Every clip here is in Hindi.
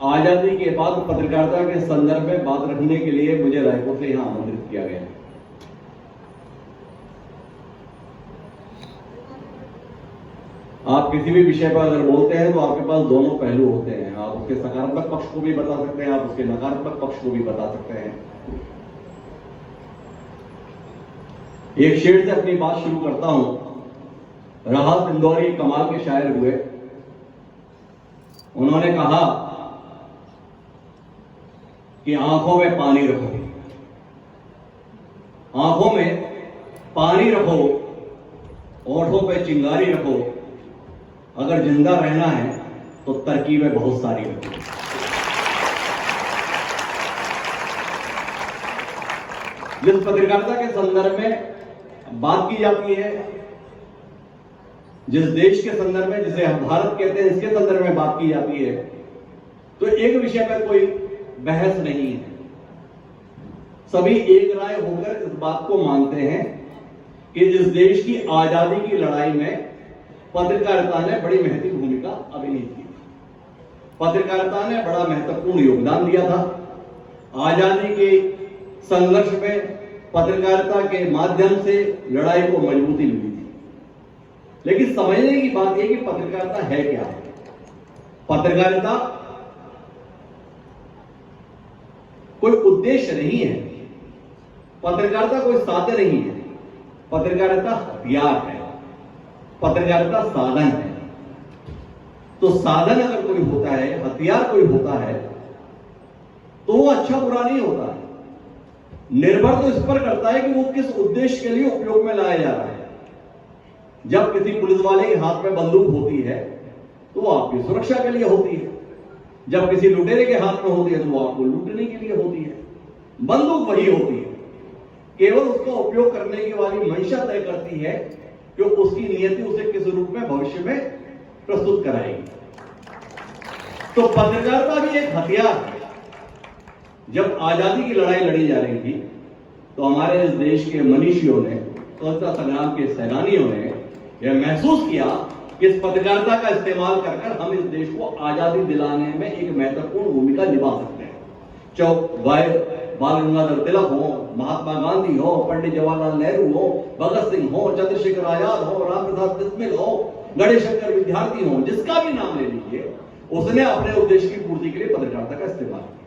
आजादी के बाद पत्रकारिता के संदर्भ में बात रखने के लिए मुझे रायपुर से यहां आमंत्रित किया गया। आप किसी भी विषय पर अगर बोलते हैं तो आपके पास दोनों पहलू होते हैं। आप उसके सकारात्मक पक्ष को भी बता सकते हैं, आप उसके नकारात्मक पक्ष को भी बता सकते हैं। एक शेर से अपनी बात शुरू करता हूं। राहत इंदौरी कमाल के शायर हुए। उन्होंने कहा कि आंखों में पानी रखो, आंखों में पानी रखो, ओठों पे चिंगारी रखो, अगर जिंदा रहना है तो तरकीबें बहुत सारी रखो। जिस पत्रकारिता के संदर्भ में बात की जाती है, जिस देश के संदर्भ में, जिसे हम भारत कहते हैं, इसके संदर्भ में बात की जाती है, तो एक विषय पर कोई बहस नहीं है। सभी एक राय होकर इस बात को मानते हैं कि जिस देश की आजादी की लड़ाई में पत्रकारिता ने बड़ी महत्वपूर्ण भूमिका अभिनीत की, पत्रकारिता ने बड़ा महत्वपूर्ण योगदान दिया था। आजादी के संघर्ष में पत्रकारिता के माध्यम से लड़ाई को मजबूती मिली थी। लेकिन समझने की बात यह कि पत्रकारिता है क्या? पत्रकारिता कोई उद्देश्य नहीं है, पत्रकारिता कोई साधन नहीं है, पत्रकारिता हथियार है, पत्रकारिता साधन है। तो साधन अगर कोई होता है, हथियार कोई होता है, तो वो अच्छा बुरा नहीं होता है। निर्भर तो इस पर करता है कि वो किस उद्देश्य के लिए उपयोग में लाया जा रहा है। जब किसी पुलिस वाले के हाथ में बंदूक होती है तो वो आपकी सुरक्षा के लिए होती है, जब किसी लुटेरे के हाथ में होती है तो वो आपको लूटने के लिए होती है। बंदूक वही होती है, केवल उसका उपयोग करने की वाली मंशा तय करती है कि उसकी नियति उसे किस रूप में भविष्य में प्रस्तुत कराएगी। तो पत्रकारिता भी एक हथियार है। जब आजादी की लड़ाई लड़ी जा रही थी तो हमारे इस देश के मनीषियों ने, स्वतंत्रता संग्राम के सेनानियों ने यह महसूस किया कि इस पत्रकारिता का इस्तेमाल कर हम इस देश को आजादी दिलाने में एक महत्वपूर्ण भूमिका निभा सकते हैं। चाहे बाल गंगाधर तिलक हो, महात्मा गांधी हो, पंडित जवाहरलाल नेहरू हो, भगत सिंह हो, चंद्रशेखर आजाद हो, रामप्रसाद बिस्मिल हो, गणेश शंकर विद्यार्थी हो, जिसका भी नाम ले लीजिए, उसने अपने उद्देश्य की पूर्ति के लिए पत्रकारिता का इस्तेमाल किया।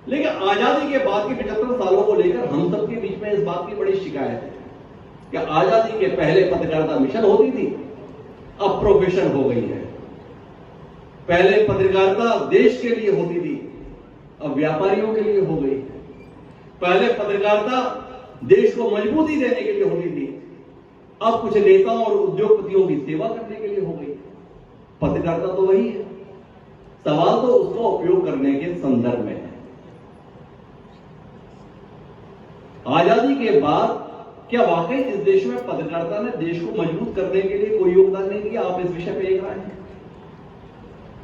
लेकिन आजादी के बाद के 75 सालों को लेकर हम सबके बीच में इस बात की बड़ी शिकायत है कि आजादी के पहले पत्रकारिता मिशन होती थी, अब प्रोफेशन हो गई है। पहले पत्रकारिता देश के लिए होती थी, अब व्यापारियों के लिए हो गई है। पहले पत्रकारिता देश को मजबूती देने के लिए होती थी, अब कुछ नेताओं और उद्योगपतियों की सेवा करने के लिए हो गई। पत्रकारिता तो वही है, सवाल तो उसका उपयोग करने के संदर्भ में है। आजादी के बाद क्या वाकई इस देश में पत्रकारिता ने देश को मजबूत करने के लिए कोई योगदान नहीं दिया? आप इस विषय पे एक राय हैं?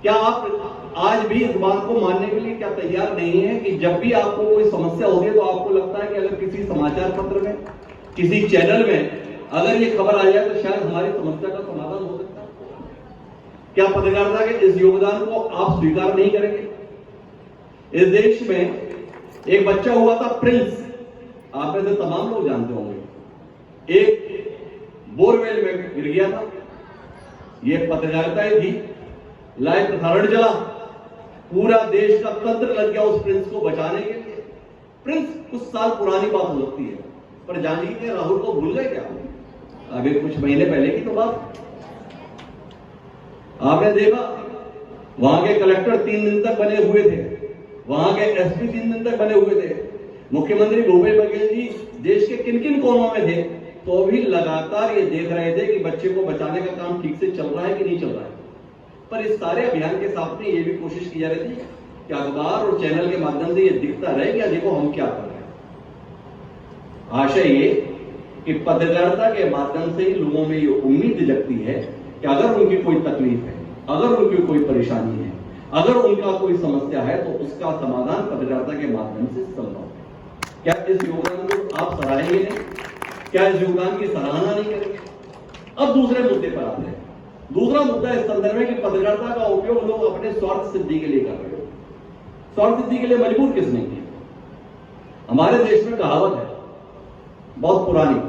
क्या आप आज भी इस बात को मानने के लिए क्या तैयार नहीं है कि जब भी आपको कोई समस्या होगी तो आपको लगता है कि अगर किसी समाचार पत्र में, किसी चैनल में अगर ये खबर आ जाए तो शायद हमारी समस्या का समाधान हो सकता है? क्या पत्रकारिता के इस योगदान को आप स्वीकार नहीं करेंगे? इस देश में एक बच्चा हुआ था प्रिंस, आप में से तमाम लोग जानते होंगे। एक बोरवेल में गिर गया था, यह पत्रकारिता ही थी, लाइव प्रसारण चला, पूरा देश का तंत्र लग गया उस प्रिंस को बचाने के लिए। प्रिंस कुछ साल पुरानी बात हो सकती है, पर जान लीजिए राहुल को भूल गए क्या? अभी कुछ महीने पहले की तो बात आपने देखा, वहां के कलेक्टर 3 दिन तक बने हुए थे, वहां के एसपी 3 दिन तक बने हुए थे, मुख्यमंत्री भूपेश बघेल जी देश के किन किन कोनों में थे, तो भी लगातार ये देख रहे थे कि बच्चे को बचाने का काम ठीक से चल रहा है कि नहीं चल रहा है। पर इस सारे अभियान के साथ में ये भी कोशिश की जा रही थी कि अखबार और चैनल के माध्यम से ये दिखता रहे कि देखो हम क्या कर रहे हैं। आशय ये कि पत्रकारिता के माध्यम से ही लोगों में ये उम्मीद जगती है कि अगर उनकी कोई तकलीफ है, अगर उनकी कोई परेशानी है, अगर उनका कोई समस्या है तो उसका समाधान पत्रकारिता के माध्यम से संभव है। क्या इस योगदान को आप सराहेंगे नहीं? क्या इस योगदान की सराहना नहीं करेंगे? अब दूसरे मुद्दे पर आते हैं। दूसरा मुद्दा इस संदर्भ में कि पत्रकारिता का उपयोग लोग अपने स्वार्थ सिद्धि के लिए कर रहे हो। स्वार्थ सिद्धि के लिए मजबूर किसने किया? हमारे देश में कहावत है बहुत पुरानी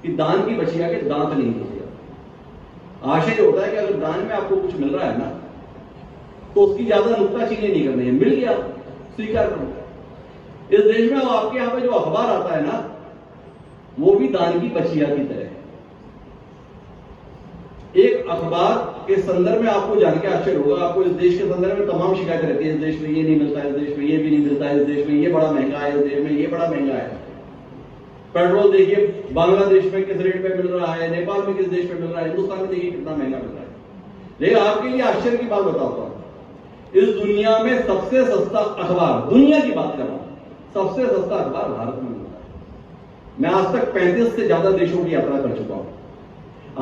कि दान की बछिया के दांत नहीं होते। आशय होता है कि अगर दान में आपको कुछ मिल रहा है ना तो उसकी ज्यादा नुक्ताचीनी नहीं करनी है, मिल गया स्वीकार करो। इस देश में आपके यहां पे जो अखबार आता है ना वो भी दान की बछिया की तरह है। एक अखबार के संदर्भ में आपको जान के आश्चर्य होगा, आपको इस देश के संदर्भ में तमाम शिकायतें रहती है, इस देश में ये नहीं मिलता, इस देश में ये भी नहीं मिलता, इस देश में ये बड़ा महंगा है, इस देश में ये बड़ा महंगा है। पेट्रोल देखिए बांग्लादेश में किस रेट पे मिल रहा है, नेपाल में किस देश में मिल रहा है, हिंदुस्तान में देखिए कितना महंगा मिल रहा है। लेकिन आपके लिए आश्चर्य की बात बताता हूं, इस दुनिया में सबसे सस्ता अखबार, दुनिया की बात कर रहा हूं, सबसे सस्ता अखबार भारत में मिलता है। मैं आज तक 35 से ज्यादा देशों की यात्रा कर चुका हूं।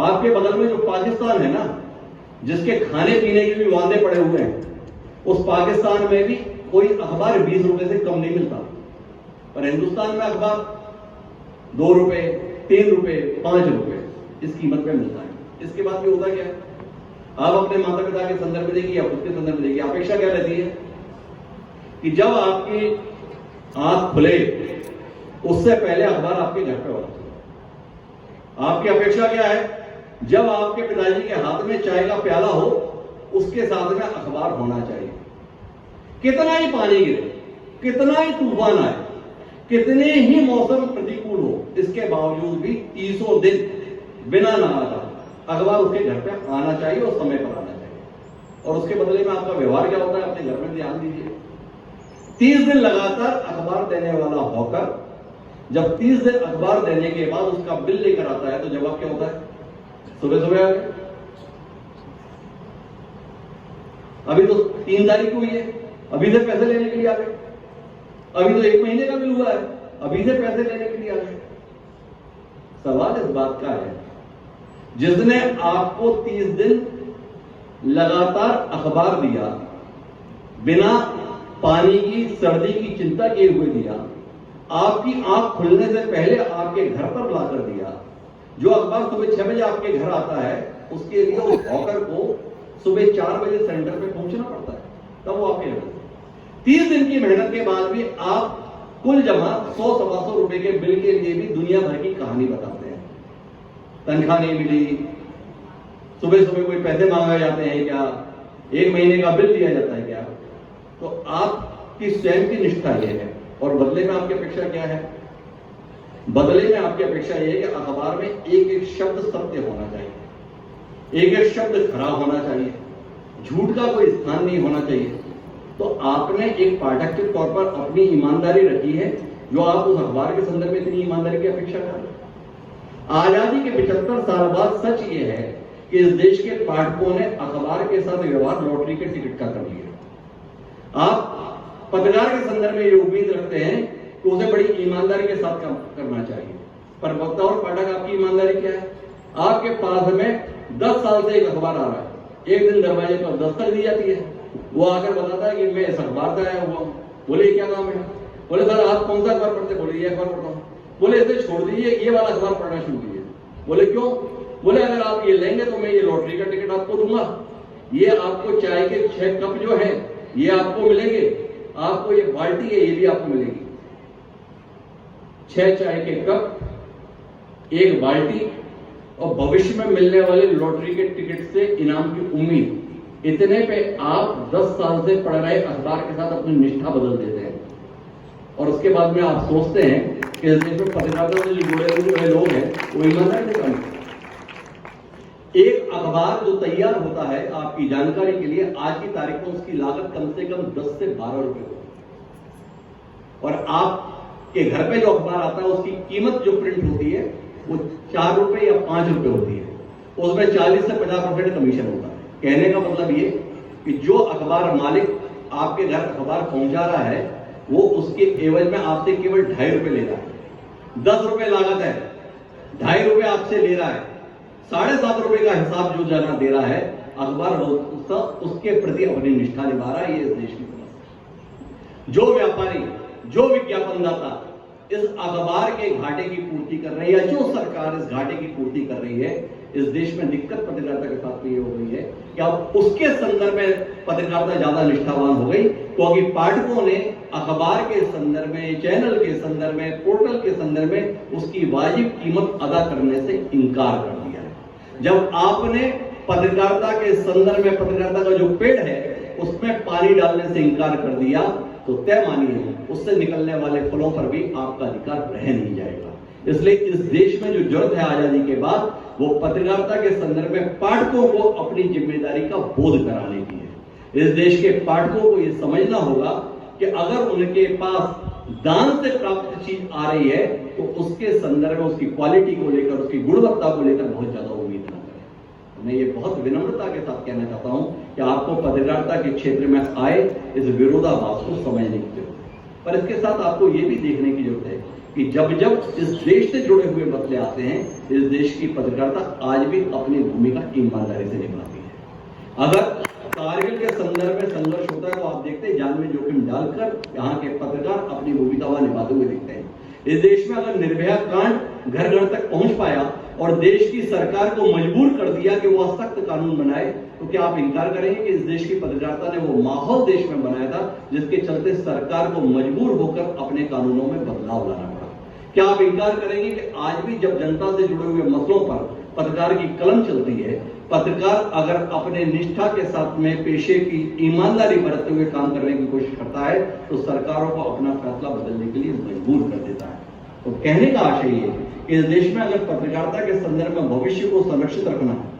आपके बगल में जो पाकिस्तान है ना, जिसके खाने पीने के भी वादे पड़े हुए हैं, उस पाकिस्तान में भी कोई अखबार 20 रुपए से कम नहीं मिलता, पर हिंदुस्तान में अखबार 2 रुपए, 3 रुपए, 5 रुपए इस कीमत पे मिलता है। इसके बाद भी होता क्या है, आप अपने माता पिता के संदर्भ में देखिए या खुद के संदर्भ में देखिए, अपेक्षा क्या रहती है कि जब आपकी आंख खुले उससे पहले अखबार आपके घर पे होता है। आपकी अपेक्षा क्या है, जब आपके पिताजी के हाथ में चाय का प्याला हो उसके साथ में अखबार होना चाहिए। कितना ही पानी गिरे, कितना ही तूफान आए, कितने ही मौसम प्रतिकूल हो, इसके बावजूद भी 30 दिन बिना नाराज अखबार उसके घर पे आना चाहिए और समय पर आना चाहिए। और उसके बदले में आपका व्यवहार क्या होता है, अपने घर में ध्यान दीजिए। 30 दिन लगातार अखबार देने वाला होकर जब 30 दिन अखबार देने के बाद उसका बिल लेकर आता है तो जवाब क्या होता है, सुबह सुबह आ गए। अभी तो 3 तारीख हुई है, अभी से पैसे लेने के लिए आ गए। अभी तो 1 महीने का बिल हुआ है, अभी से पैसे लेने के लिए आ गए। सवाल इस बात का है, जिसने आपको 30 दिन लगातार अखबार दिया, बिना पानी की सर्दी की चिंता किए हुए दिया, आपकी आंख खुलने से पहले आपके घर पर लाकर दिया, जो अखबार सुबह 6 बजे आपके घर आता है उसके लिए उस हॉकर को सुबह 4 बजे सेंटर पे पहुंचना पड़ता है, तब वो आपके घर। 30 दिन की मेहनत के बाद भी आप कुल जमा 100-125 रुपए के बिल के लिए भी दुनिया भर की कहानी बताते हैं। तनख्वाह नहीं मिली, सुबह सुबह कोई पैसे मांगे जाते हैं क्या, 1 महीने का बिल दिया जाता है क्या, तो आपकी स्वयं की निष्ठा यह है। और बदले में आपकी अपेक्षा क्या है, बदले में आपकी अपेक्षा यह है कि अखबार में एक एक शब्द सत्य होना चाहिए, एक एक शब्द खरा होना चाहिए, झूठ का कोई स्थान नहीं होना चाहिए। तो आपने एक पाठक के तौर पर अपनी ईमानदारी रखी है, जो आप उस अखबार के संदर्भ में इतनी ईमानदारी की अपेक्षा कर रहे हैं। आजादी के 75 साल बाद सच ये है कि इस देश के पाठकों ने अखबार के साथ व्यवहार लॉटरी के टिकट का कर लिया। आप पत्रकार के संदर्भ में ये उम्मीद रखते हैं कि उसे बड़ी ईमानदारी के साथ काम करना चाहिए, पर वक्ता और पाठक आपकी ईमानदारी क्या है, आपके पास में 10 साल से एक अखबार आ रहा है, एक दिन दरवाजे पर दस्तक दी जाती है, वो आकर बताता है कि मैं इस अखबार से आया हुआ हूं। बोले क्या काम है, बोले सर आप कौन सा अखबार पढ़ते, बोले ये अखबार पढ़ता हूं। बोले इसे छोड़ दीजिए, ये वाला अखबार पढ़ना शुरू कीजिए। बोले क्यों, बोले अगर आप ये लेंगे तो मैं ये लॉटरी का टिकट आपको दूंगा, ये आपको चाय के 6 कप जो है ये आपको मिलेंगे, आपको ये बाल्टी है ये भी आपको मिलेगी, 6 चाय के कप, 1 बाल्टी और भविष्य में मिलने वाले लॉटरी के टिकट से इनाम की उम्मीद। इतने पे आप 10 साल से पढ़ रहे अखबार के साथ अपनी निष्ठा बदल देते हैं और उसके बाद में आप सोचते हैं कि इस देश में पत्रकारिता से जुड़े हुए लोग हैं वो ईमानदारी से काम करते हैं। एक अखबार जो तैयार होता है आपकी जानकारी के लिए, आज की तारीख में उसकी लागत कम से कम 10 से 12 रुपए होती है और आपके घर पे जो अखबार आता है उसकी कीमत जो प्रिंट होती है वो 4 रुपए या 5 रुपए होती है, उसमें 40 से 50% कमीशन होता है। कहने का मतलब ये कि जो अखबार मालिक आपके घर अखबार पहुंचा रहा है वो उसके एवज में आपसे केवल 2.5 रुपए ले रहा है। 10 रुपए लागत है, 2.5 रुपए आपसे ले रहा है, 7.5 रुपए का हिसाब जो जना दे रहा है अखबार उसके प्रति अपनी निष्ठा निभा रहा है। ये इस देश की समस्या। जो व्यापारी, जो विज्ञापनदाता इस अखबार के घाटे की पूर्ति कर रही है, जो सरकार इस घाटे की पूर्ति कर रही है, इस देश में दिक्कत पत्रकारिता के साथ ये हो गई है कि अब उसके संदर्भ में पत्रकारिता ज्यादा निष्ठावान हो गई, क्योंकि पाठकों ने अखबार के संदर्भ में, चैनल के संदर्भ में, पोर्टल के संदर्भ में उसकी वाजिब कीमत अदा करने से इनकार कर दिया है। जब आपने पत्रकारिता के संदर्भ में पत्रकारिता का जो पेड़ है उसमें पानी डालने से इनकार कर दिया, तो तय मानिए उससे निकलने वाले फलों पर भी आपका अधिकार रह नहीं जाएगा। इसलिए इस देश में जो जरूरत है आजादी के बाद, वो पत्रकारिता के संदर्भ में पाठकों को अपनी जिम्मेदारी का बोध कराने की है। इस देश के पाठकों को यह समझना होगा कि अगर उनके पास दान से प्राप्त चीज आ रही है तो उसके संदर्भ में उसकी क्वालिटी को लेकर, उसकी गुणवत्ता को लेकर बहुत ज्यादा उम्मीद न करें। मैं ये बहुत विनम्रता के साथ कहना चाहता हूं कि आपको पत्रकारिता के क्षेत्र में आए इस विरोधाभास को समझने की जरूरत है, पर इसके साथ आपको ये भी देखने की जरूरत है कि जब जब इस देश से जुड़े हुए मसले आते हैं, इस देश की पत्रकारिता आज भी अपनी भूमिका ईमानदारी से निभाती है। अगर कारगिल के संदर्भ में संघर्ष होता है तो आप देखते हैं जान में जोखिम डालकर यहाँ के पत्रकार अपनी भूमिका वहां निभाते हुए दिखते हैं। इस देश में अगर निर्भया कांड घर घर तक पहुंच पाया और देश की सरकार को मजबूर कर दिया कि वो सख्त कानून बनाए, तो क्या आप इनकार करेंगे कि इस देश की पत्रकारिता ने वो माहौल देश में बनाया था जिसके चलते सरकार को मजबूर होकर अपने कानूनों में बदलाव लाना पड़ा? क्या आप इनकार करेंगे कि आज भी जब जनता से जुड़े हुए मसलों पर पत्रकार की कलम चलती है, पत्रकार अगर अपने निष्ठा के साथ में पेशे की ईमानदारी बरतते हुए काम करने की कोशिश करता है तो सरकारों को अपना फैसला बदलने के लिए मजबूर कर देता है। तो कहने का आशय ये है कि इस देश में अगर पत्रकारिता के संदर्भ में भविष्य को संरक्षित रखना है,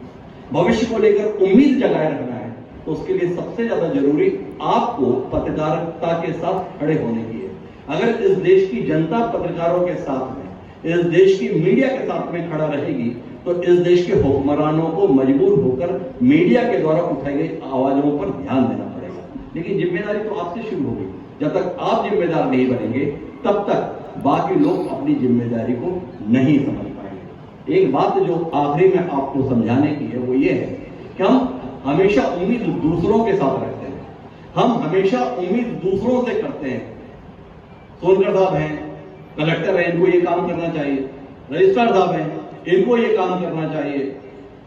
भविष्य को लेकर उम्मीद जगाए रखना है, तो उसके लिए सबसे ज्यादा जरूरी आपको पत्रकारिता के साथ खड़े होने की है। अगर इस देश की जनता पत्रकारों के साथ में, इस देश की मीडिया के साथ में खड़ा रहेगी तो इस देश के हुक्मरानों को मजबूर होकर मीडिया के द्वारा उठाई गई आवाजों पर ध्यान देना पड़ेगा। लेकिन जिम्मेदारी तो आपसे शुरू होगी। जब तक आप जिम्मेदार नहीं बनेंगे तब तक बाकी लोग अपनी जिम्मेदारी को नहीं समझ पाएंगे। एक बात जो आखिरी में आपको समझाने की है वो ये है कि हम हमेशा उम्मीद दूसरों के साथ रखते हैं, हम हमेशा उम्मीद दूसरों से करते हैं। सोनकर साहब हैं, कलेक्टर है, इनको ये काम करना चाहिए, रजिस्ट्रार साहब हैं, इनको ये काम करना चाहिए,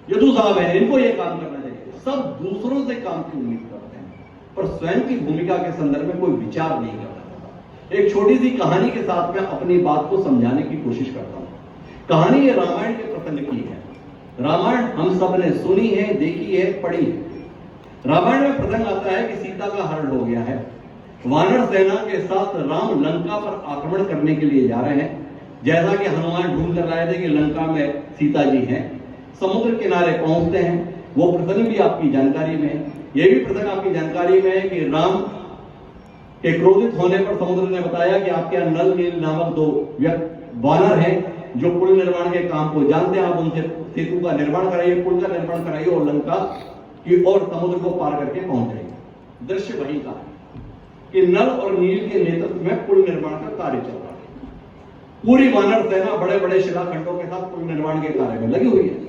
यदु साहब हैं, इनको ये काम करना चाहिए। सब दूसरों से काम की उम्मीद करते हैं पर स्वयं की भूमिका के संदर्भ में कोई विचार नहीं करता। एक छोटी सी कहानी के साथ में अपनी बात को समझाने की कोशिश करता हूं। कहानी ये रामायण के प्रसंग की है। रामायण हम सब ने सुनी है, देखी है, पढ़ी है। रामायण में प्रसंग आता है कि सीता का हरण हो गया है, वानर सेना के साथ राम लंका पर आक्रमण करने के लिए जा रहे हैं। जैसा कि हनुमान ढूंढ कर रहे थे कि लंका में सीता जी हैं, समुद्र किनारे पहुंचते हैं। वो प्रसंग भी आपकी जानकारी में है, यह भी प्रसंग आपकी जानकारी में है कि राम के क्रोधित होने पर समुद्र ने बताया कि आपके यहाँ नल नील नामक दो वानर हैं जो पुल निर्माण के काम को जानते हैं, आप उनसे सेतु का निर्माण कराइए, पुल का निर्माण कराइए और लंका की और समुद्र को पार करके पहुंच जाइए। दृश्य वही का कि नल और नील के नेतृत्व में पुल निर्माण का कार्य चल रहा है। पूरी वानर सेना बड़े बड़े शिलाखंडों के साथ पुल निर्माण के कार्य में लगी हुई है।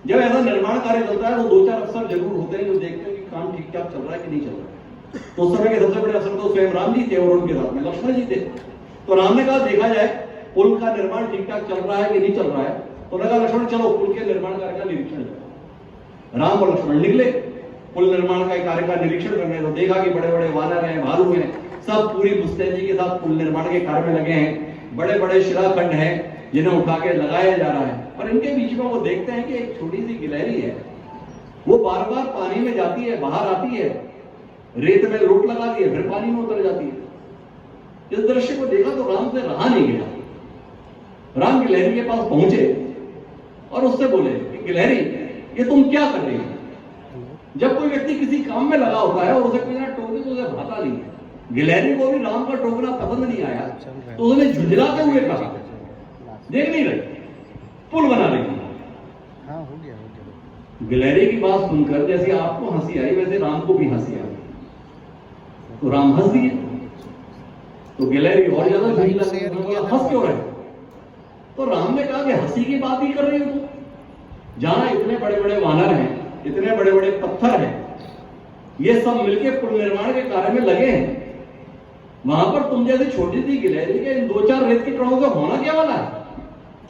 जब ऐसा निर्माण कार्य चलता है तो दो चार अफसर जरूर होते हैं जो देखते हैं कि काम ठीक ठाक चल रहा है कि नहीं चल रहा है। तो उस समय के सबसे बड़े अफसर तो स्वयं राम जी थे और उनके साथ में लक्ष्मण जी थे। तो राम ने कहा देखा जाए पुल का निर्माण ठीक ठाक चल रहा है कि नहीं चल रहा है। तो लगा लक्ष्मण चलो पुल के निर्माण कार्य का निरीक्षण करो। राम और लक्ष्मण निकले पुल निर्माण का कार्य का निरीक्षण करने। तो देखा कि बड़े बड़े वानर हैं, भालू हैं, सब पूरी मुस्तैदी के साथ पुल निर्माण के कार्य में लगे हैं। बड़े बड़े शिलाखंड हैं जिन्हें उठा के लगाया जा रहा है। और इनके बीच में वो देखते हैं कि एक छोटी सी गिलहरी है, वो बार बार पानी में जाती है, बाहर आती है, रेत में लोट लगाती है, फिर पानी में उतर जाती है। इस दृश्य को देखा तो राम से रहा नहीं गया। राम गिलहरी के पास पहुंचे और उससे बोले कि गिलहरी ये तुम क्या कर रही हो? जब कोई व्यक्ति किसी काम में लगा होता है और उसे कोई ना टोके तो उसे भाता नहीं है। गिलहरी को भी राम का टोकना पसंद नहीं आया तो उसने झुंझलाते हुए कहा देख नहीं रही, पुल बना रही। गिलहरी की बात सुनकर जैसे आपको हंसी आई वैसे राम को भी हंसी आई। तो राम हंस दिए तो गिलहरी और ज्यादा हंस क्यों रहे? तो राम ने कहा कि हंसी की बात ही कर रही हो तुम, जहां इतने बड़े बड़े वानर हैं, इतने बड़े बड़े पत्थर हैं, ये सब मिलके पुल निर्माण के कार्य में लगे हैं, वहां पर तुम जैसे छोटी सी गिलहरी के इन दो चार रेत के कणों का होना क्या वाला है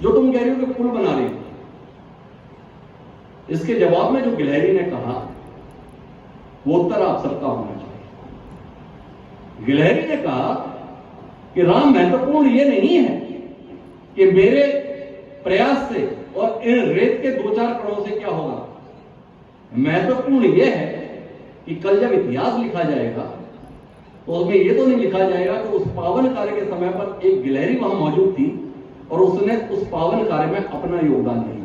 जो तुम कह रही हो कि पुल बना रही हो? इसके जवाब में जो गिलहरी ने कहा वो उत्तर आप सबका होना चाहिए। गिलहरी ने कहा कि राम, महत्वपूर्ण ये नहीं है कि मेरे प्रयास से और इन रेत के 2-4 कणों से क्या होगा, महत्वपूर्ण यह है कि कल जब इतिहास लिखा जाएगा तो उसमें यह तो नहीं लिखा जाएगा कि उस पावन कार्य के समय पर एक गिलहरी वहां मौजूद थी और उसने उस पावन कार्य में अपना योगदान नहीं दिया।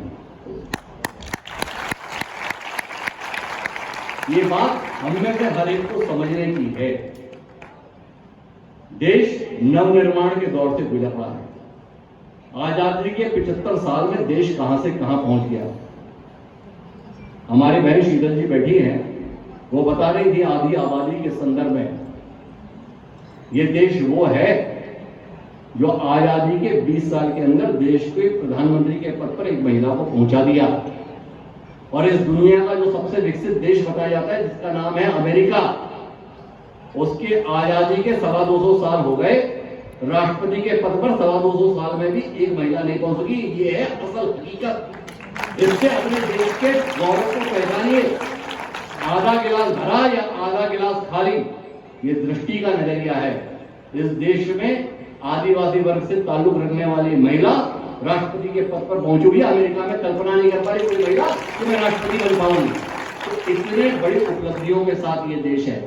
ये बात हम में से हर एक को समझने की है। देश नवनिर्माण के दौर से गुजर रहा है। आजादी के 75 साल में देश कहां से कहां पहुंच गया। हमारी बहन शीतल जी बैठी हैं, वो बता रही थी आधी आबादी के संदर्भ में ये देश वो है जो आजादी के 20 साल के अंदर देश के प्रधानमंत्री के पद पर एक महिला को पहुंचा दिया। और इस दुनिया का जो सबसे विकसित देश बताया जाता है जिसका नाम है अमेरिका, उसके आजादी के 225 साल हो गए, राष्ट्रपति के पद पर 225 साल में भी एक महिला नहीं पहुंच सकी। ये है असल हकीकत। इससे अपने देश के गौरव को पहचानिए। आधा गिलास भरा या आधा गिलास खाली, ये दृष्टि का नजरिया है। इस देश में आदिवासी वर्ग से ताल्लुक रखने वाली महिला राष्ट्रपति के पद पर पहुंची हुई। अमेरिका में कल्पना नहीं कर पा रही कोई महिला कि मैं राष्ट्रपति बन पाऊंगी। तो इतने बड़ी उपलब्धियों के साथ ये देश है।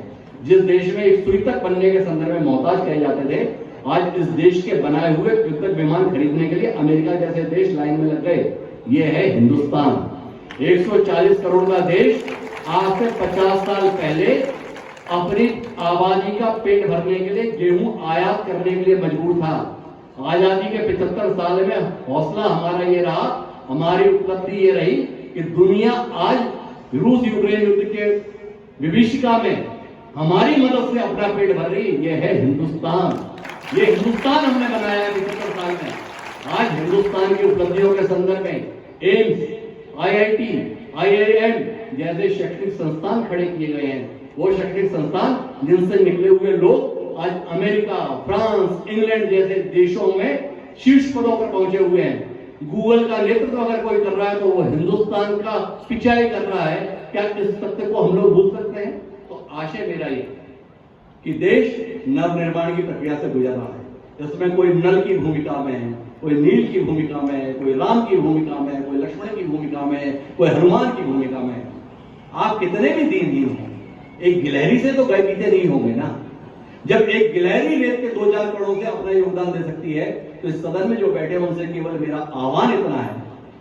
जिस देश में एक सुई तक बनने के संदर्भ में मोहताज कहे जाते थे, आज इस देश के बनाए हुए युद्धक विमान खरीदने के लिए अमेरिका जैसे देश लाइन में लग गए। ये है हिंदुस्तान। 140 करोड़ का देश आज से 50 साल पहले अपनी आबादी का पेट भरने के लिए गेहूं आयात करने के लिए मजबूर था। आजादी के 75 साल में हौसला हमारा ये रहा, हमारी उपलब्धि ये रही कि दुनिया आज रूस यूक्रेन युद्ध के विभीषिका में हमारी मदद से अपना पेट भर रही। ये है हिंदुस्तान। ये हिंदुस्तान हमने बनाया है 75 साल में। आज हिंदुस्तान की उपलब्धियों के संदर्भ में एम्स, IIT, IIM जैसे शैक्षणिक संस्थान खड़े किए गए हैं। वो शैक्षणिक संस्थान जिनसे निकले हुए लोग आज अमेरिका, फ्रांस, इंग्लैंड जैसे देशों में शीर्ष पदों पर पहुंचे हुए हैं। गूगल का नेतृत्व अगर कोई कर रहा है तो वो हिंदुस्तान का पिछाई कर रहा है। क्या इस सत्य को हम लोग भूल सकते हैं? तो आशय मेरा ये कि देश नवनिर्माण की प्रक्रिया से गुजर रहा है। इसमें कोई नल की भूमिका में है, कोई नील की भूमिका में है, कोई राम की भूमिका में है, कोई लक्ष्मण की भूमिका में है, कोई हनुमान की भूमिका में है। आप कितने भी दीनहीन हो, एक गिलहरी से तो गए पीछे नहीं होंगे ना। जब एक गिलहरी रेत के 2-4 करोड़ से अपना योगदान दे सकती है तो इस सदन में जो बैठे उनसे केवल मेरा आह्वान इतना है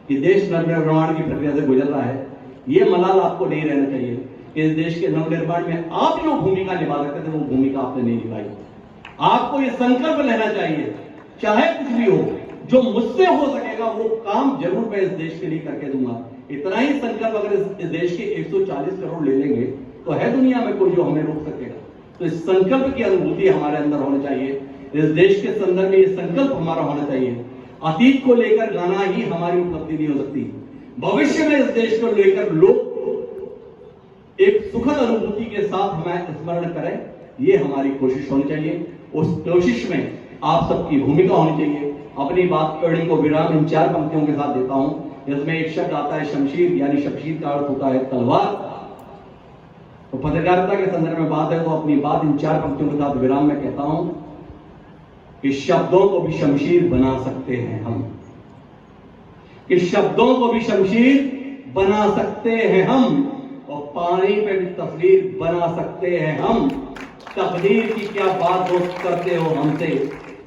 कि देश नवनिर्माण की प्रक्रिया से गुजर रहा है। ये मलाल आपको नहीं रहना चाहिए कि इस देश के नवनिर्माण में आप जो भूमिका निभा सकते थे वो भूमिका आपने नहीं निभाई। आपको ये संकल्प लेना चाहिए, चाहे कुछ भी हो, जो मुझसे हो सकेगा वो काम जरूर मैं इस देश के लिए करके दूंगा। इतना ही संकल्प अगर इस देश के 140 करोड़ ले लेंगे तो है दुनिया में कोई जो हमें रोक सकेगा। तो इस संकल्प की अनुभूति हमारे अंदर होनी चाहिए। इस देश के संदर्भ में ये संकल्प हमारा होना चाहिए। अतीत को लेकर गाना ही हमारी उपलब्धि नहीं हो सकती। भविष्य में इस देश को लेकर लोग एक सुखद अनुभूति के साथ हमें स्मरण करें, ये हमारी कोशिश होनी चाहिए। उस कोशिश में आप सबकी भूमिका होनी चाहिए। अपनी बात करने को विराम इन 4 पंक्तियों के साथ देता हूं। इसमें एक शब्द आता है शमशीर, यानी शमशीर का अर्थ होता है तलवार। तो पत्रकारिता के संदर्भ में बात है तो अपनी बात इन 4 पंक्तियों के साथ विराम में कहता हूं कि शब्दों को भी शमशीर बना सकते हैं हम, कि शब्दों को भी शमशीर बना सकते हैं हम, और पानी पे भी तस्वीर बना सकते हैं हम। तकदीर की क्या बात दोस्त करते हो हमसे,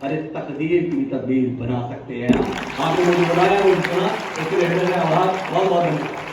अरे तकदीर की तस्वीर बना सकते हैं। आपने मुझे बुलाया, मुझे सुना, इसके लिए बहुत बहुत धन्यवाद।